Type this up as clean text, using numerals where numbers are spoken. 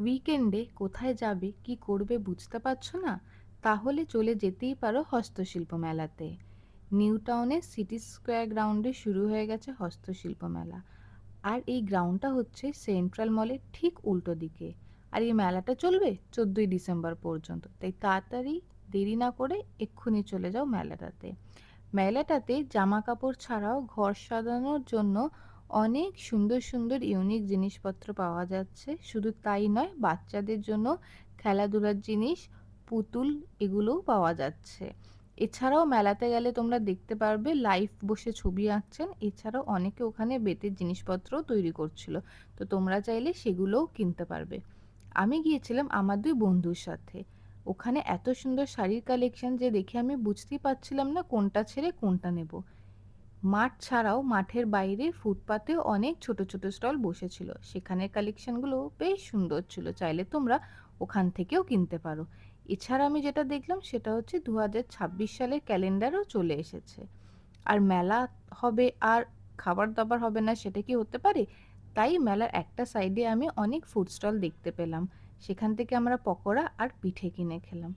উইকেন্ডে কোথায় যাবে, কি করবে বুঝতে পারছো না? তাহলে চলে যেতেই পারো হস্তশিল্প মেলাতে। নিউ টাউনের সিটি স্কোয়ার গ্রাউন্ডে শুরু হয়ে গেছে হস্তশিল্প মেলা। আর এই গ্রাউন্ডটা হচ্ছে সেন্ট্রাল মলের ঠিক উল্টো দিকে। আর এই মেলাটা চলবে 14ই ডিসেম্বর পর্যন্ত, তাই তাড়াতাড়ি দেরি না করে এক্ষুনি চলে যাও মেলাটাতে। মেলাটাতে জামা কাপড় ছাড়াও ঘর সাজানোর জন্য অনেক সুন্দর সুন্দর ইউনিক জিনিসপত্র পাওয়া যাচ্ছে। শুধু তাই নয়, বাচ্চাদের জন্য খেলাধুলার জিনিস, পুতুল, এগুলোও পাওয়া যাচ্ছে। এছাড়াও মেলাতে গেলে তোমরা দেখতে পারবে লাইভ বসে ছবি আঁকছেন। এছাড়াও অনেকে ওখানে বেতের জিনিসপত্রও তৈরি করছিল, তো তোমরা চাইলে সেগুলোও কিনতে পারবে। আমি গিয়েছিলাম আমার 2 বন্ধুর সাথে। ওখানে এত সুন্দর শাড়ির কালেকশন যে দেখে আমি বুঝতেই পারছিলাম না কোনটা ছেড়ে কোনটা নেব। মাঠ ছাড়াও মাঠের বাইরে ফুটপাতেও অনেক ছোট ছোট স্টল বসেছিল। সেখানের কালেকশনগুলো বেশ সুন্দর ছিল, চাইলে তোমরা ওখান থেকেও কিনতে পারো। এছাড়া আমি যেটা দেখলাম সেটা হচ্ছে 2026 সালের ক্যালেন্ডারও চলে এসেছে। আর মেলা হবে আর খাবার দাবার হবে না, সেটা কি হতে পারে? তাই মেলার একটা সাইডে আমি অনেক ফুড স্টল দেখতে পেলাম। সেখান থেকে আমরা পকোড়া আর পিঠে কিনে খেলাম।